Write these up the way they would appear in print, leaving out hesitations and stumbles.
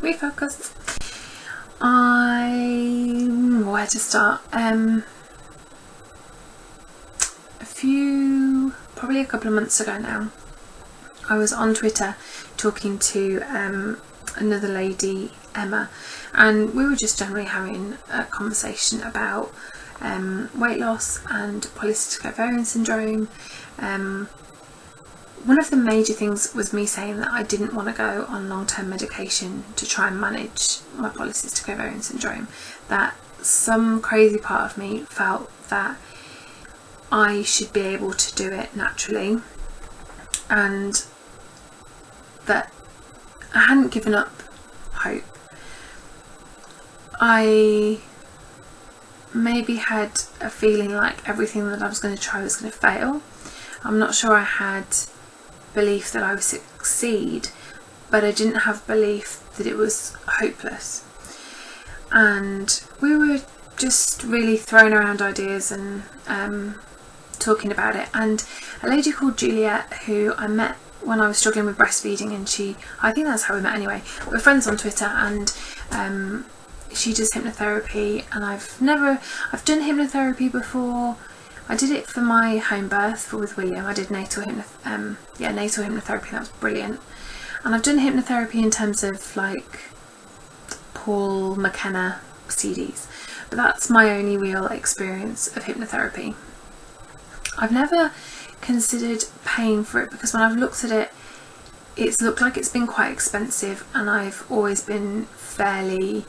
refocus. Where to start? Probably a couple of months ago now, I was on Twitter talking to another lady, Emma, and we were just generally having a conversation about weight loss and polycystic ovarian syndrome. One of the major things was me saying that I didn't want to go on long-term medication to try and manage my polycystic ovarian syndrome, that some crazy part of me felt that I should be able to do it naturally, and that I hadn't given up hope. I maybe had a feeling like everything that I was going to try was going to fail. I'm not sure I had belief that I would succeed, but I didn't have belief that it was hopeless. And we were just really throwing around ideas and talking about it, and a lady called Juliet, who I met when I was struggling with breastfeeding, and I think that's how we met anyway, we're friends on Twitter, and she does hypnotherapy, and I've done hypnotherapy before. I did it for my home birth with William. I did natal hypnotherapy. That was brilliant. And I've done hypnotherapy in terms of like Paul McKenna CDs, but that's my only real experience of hypnotherapy. I've never considered paying for it because when I've looked at it, it's looked like it's been quite expensive, and I've always been fairly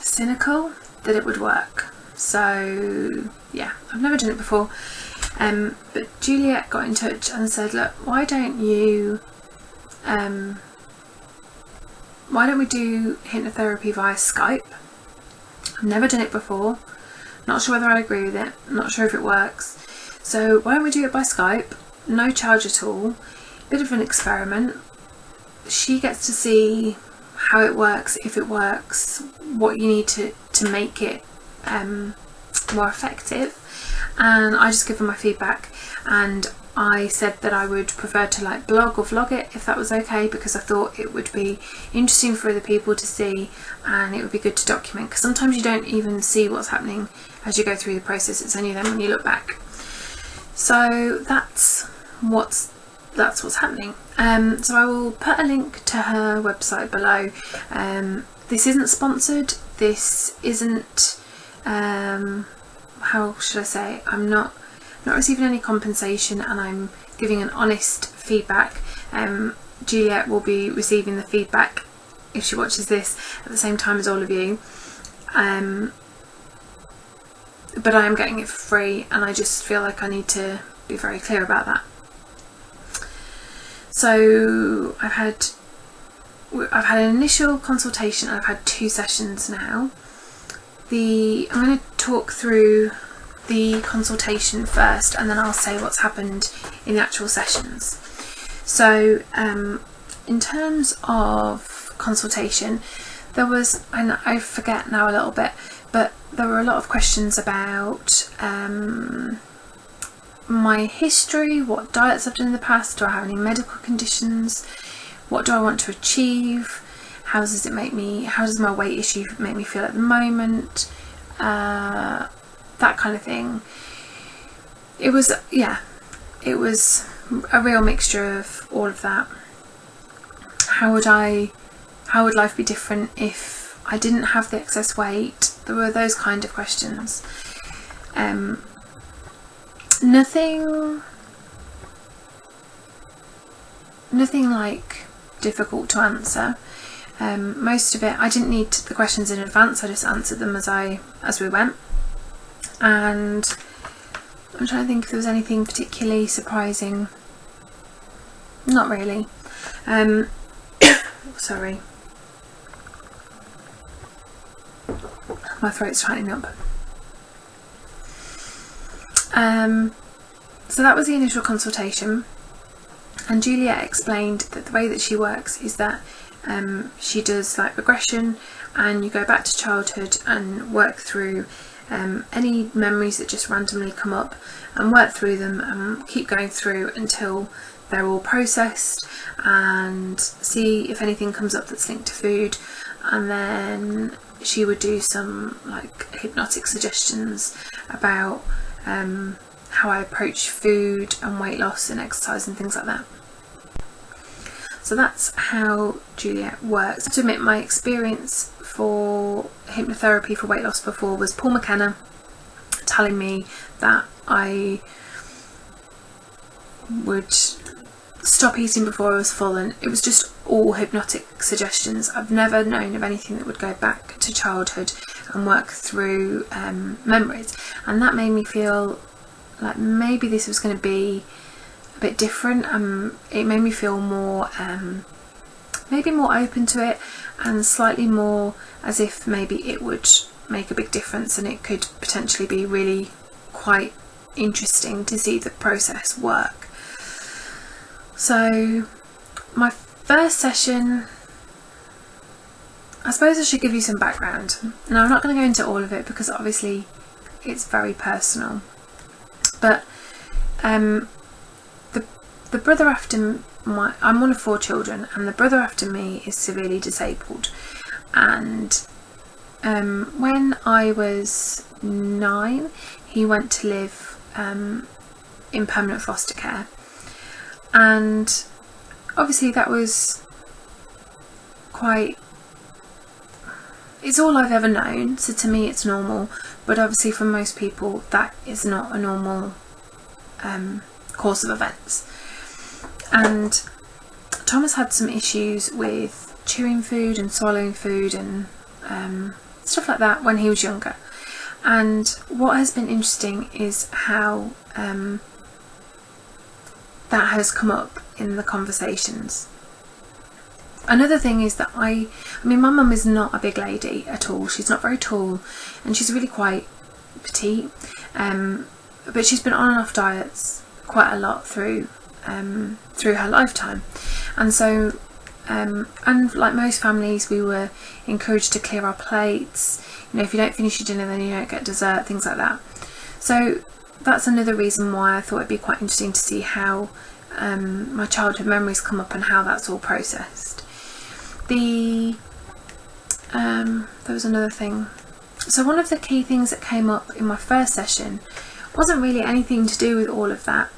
cynical that it would work. So yeah, I've never done it before. But Juliet got in touch and said, look, why don't we do hypnotherapy via Skype? I've never done it before, not sure whether I agree with it, I'm not sure if it works, so why don't we do it by Skype, no charge at all, bit of an experiment. She gets to see how it works, if it works, what you need to make it more effective, and I just give her my feedback. And I said that I would prefer to like blog or vlog it if that was okay, because I thought it would be interesting for other people to see, and it would be good to document, because sometimes you don't even see what's happening as you go through the process, it's only then when you look back. So that's what's happening. So I will put a link to her website below. This isn't sponsored, this isn't how should I say, I'm not receiving any compensation, and I'm giving an honest feedback. Juliet will be receiving the feedback if she watches this at the same time as all of you, but I am getting it for free, and I just feel like I need to be very clear about that. So I've had an initial consultation, and I've had 2 sessions now. I'm going to talk through the consultation first, and then I'll say what's happened in the actual sessions. So in terms of consultation, there was, and I forget now a little bit, but there were a lot of questions about my history, what diets I've done in the past, do I have any medical conditions, what do I want to achieve, how does my weight issue make me feel at the moment, that kind of thing. It was a real mixture of all of that. How would life be different if I didn't have the excess weight? There were those kind of questions. Nothing like difficult to answer. Most of it, I didn't need the questions in advance, I just answered them as we went. And I'm trying to think if there was anything particularly surprising. Not really. Sorry, my throat's tightening up. So that was the initial consultation, and Juliet explained that the way that she works is that she does like regression, and you go back to childhood and work through any memories that just randomly come up, and work through them and keep going through until they're all processed and see if anything comes up that's linked to food, and then she would do some like hypnotic suggestions about how I approach food and weight loss and exercise and things like that. So that's how Juliet works. To admit, my experience for hypnotherapy for weight loss before was Paul McKenna telling me that I would stop eating before I was full, and it was just all hypnotic suggestions. I've never known of anything that would go back to childhood and work through memories, and that made me feel like maybe this was going to be a bit different. It made me feel more maybe more open to it, and slightly more as if maybe it would make a big difference, and it could potentially be really quite interesting to see the process work. So my first session, I suppose I should give you some background. Now, I'm not going to go into all of it because obviously it's very personal, but the brother after I'm one of 4 children, and the brother after me is severely disabled, and when I was 9 he went to live in permanent foster care, and obviously that was it's all I've ever known, so to me it's normal, but obviously for most people that is not a normal course of events. And Thomas had some issues with chewing food and swallowing food and stuff like that when he was younger, and what has been interesting is how that has come up in the conversations. Another thing is that I mean my mum is not a big lady at all, she's not very tall, and she's really quite petite, but she's been on and off diets quite a lot through her lifetime, and so and like most families we were encouraged to clear our plates, you know, if you don't finish your dinner then you don't get dessert, things like that. So that's another reason why I thought it'd be quite interesting to see how my childhood memories come up and how that's all processed. There was another thing. So one of the key things that came up in my first session wasn't really anything to do with all of that,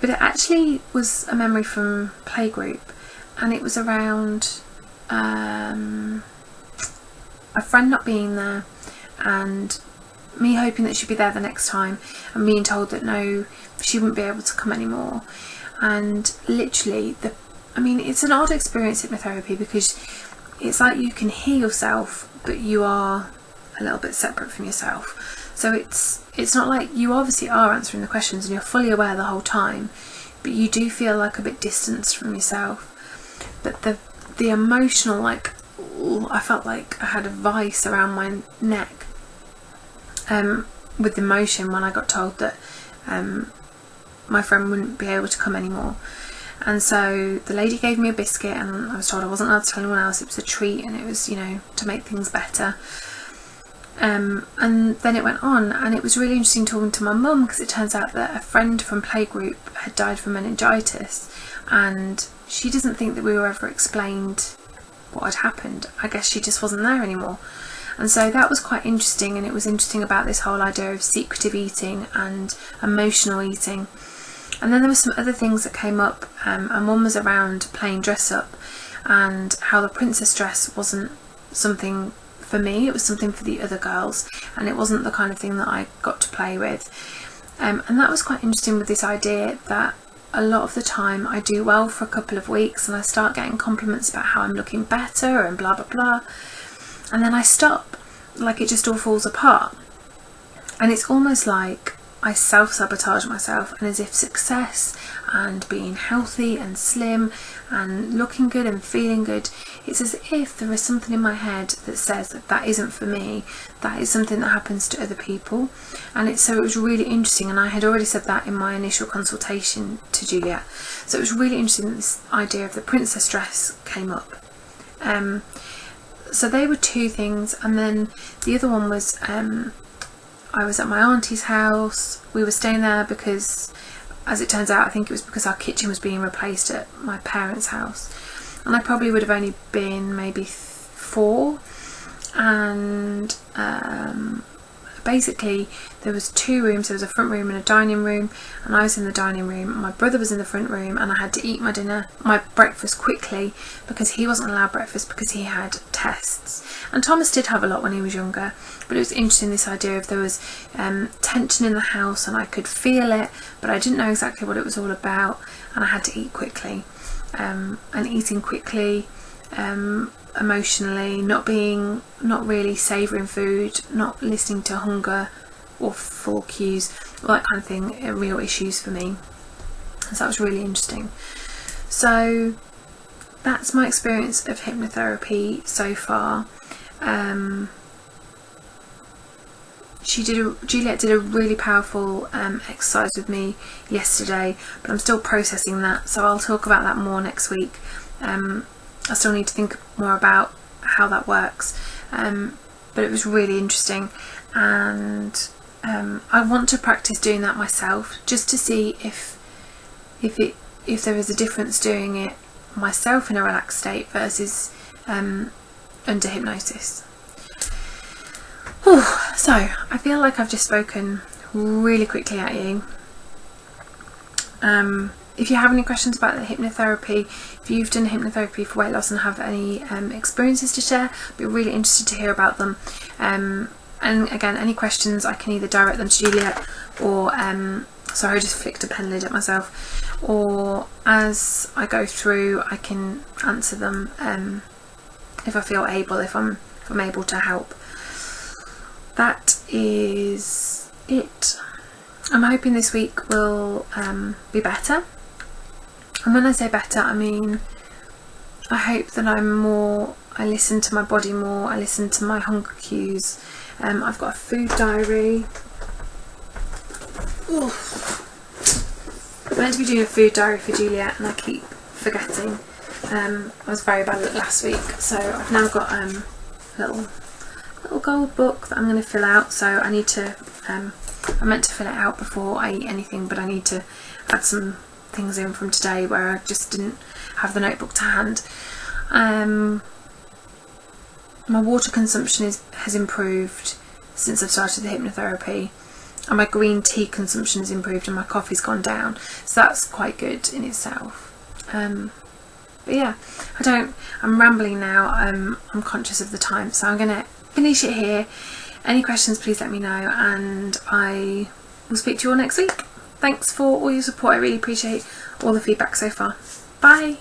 but it actually was a memory from playgroup, and it was around a friend not being there and me hoping that she'd be there the next time, and being told that no, she wouldn't be able to come anymore. And literally it's an odd experience, hypnotherapy, because it's like you can hear yourself but you are a little bit separate from yourself. So it's not like you obviously are answering the questions and you're fully aware the whole time, but you do feel like a bit distanced from yourself. But the emotional, like, I felt like I had a vice around my neck with the emotion when I got told that my friend wouldn't be able to come anymore. And so the lady gave me a biscuit, and I was told I wasn't allowed to tell anyone else. It was a treat, and it was, you know, to make things better. And then it went on, and it was really interesting talking to my mum, because it turns out that a friend from playgroup had died from meningitis, and she doesn't think that we were ever explained what had happened. I guess she just wasn't there anymore. And so that was quite interesting, and it was interesting about this whole idea of secretive eating and emotional eating. And then there were some other things that came up, and one was around playing dress up, and how the princess dress wasn't something for me, it was something for the other girls, and it wasn't the kind of thing that I got to play with. And that was quite interesting, with this idea that a lot of the time I do well for a couple of weeks and I start getting compliments about how I'm looking better and blah blah blah, and then I stop, like it just all falls apart. And it's almost like I self-sabotage myself, and as if success and being healthy and slim and looking good and feeling good, it's as if there is something in my head that says that that isn't for me, that is something that happens to other people. And so it was really interesting, and I had already said that in my initial consultation to Juliet, so it was really interesting that this idea of the princess dress came up. So they were two things, and then the other one was I was at my auntie's house. We were staying there because as it turns out, I think it was because our kitchen was being replaced at my parents' house, and I probably would have only been maybe 4, and basically there was 2 rooms. There was a front room and a dining room, and I was in the dining room, my brother was in the front room, and I had to eat my breakfast quickly because he wasn't allowed breakfast because he had tests. And Thomas did have a lot when he was younger, but it was interesting, this idea of there was tension in the house and I could feel it, but I didn't know exactly what it was all about, and I had to eat quickly. And eating quickly, emotionally, not really savouring food, not listening to hunger or full cues, all that kind of thing, are real issues for me. So that was really interesting. So that's my experience of hypnotherapy so far. Juliet did a really powerful exercise with me yesterday, but I'm still processing that, so I'll talk about that more next week. I still need to think more about how that works, but it was really interesting, and I want to practice doing that myself, just to see if there is a difference doing it myself in a relaxed state versus under hypnosis. Whew. So I feel like I've just spoken really quickly at you. If you have any questions about the hypnotherapy, if you've done hypnotherapy for weight loss and have any experiences to share, I'd be really interested to hear about them. And again, any questions, I can either direct them to Juliet, or sorry, I just flicked a pen lid at myself, or as I go through I can answer them if I feel able, if I'm able to help. That is it. I'm hoping this week will be better. And when I say better, I mean I hope that I listen to my body more, I listen to my hunger cues. I've got a food diary. Ooh. I'm meant to be doing a food diary for Juliet and I keep forgetting. I was very bad at it last week, so I've now got a little gold book that I'm going to fill out. So I need to I meant to fill it out before I eat anything, but I need to add some things in from today where I just didn't have the notebook to hand. My water consumption has improved since I've started the hypnotherapy, and my green tea consumption has improved, and my coffee's gone down, so that's quite good in itself. But yeah, I'm rambling now. I'm conscious of the time, so I'm gonna finish it here. Any questions, please let me know, and I will speak to you all next week. Thanks for all your support. I really appreciate all the feedback so far. Bye.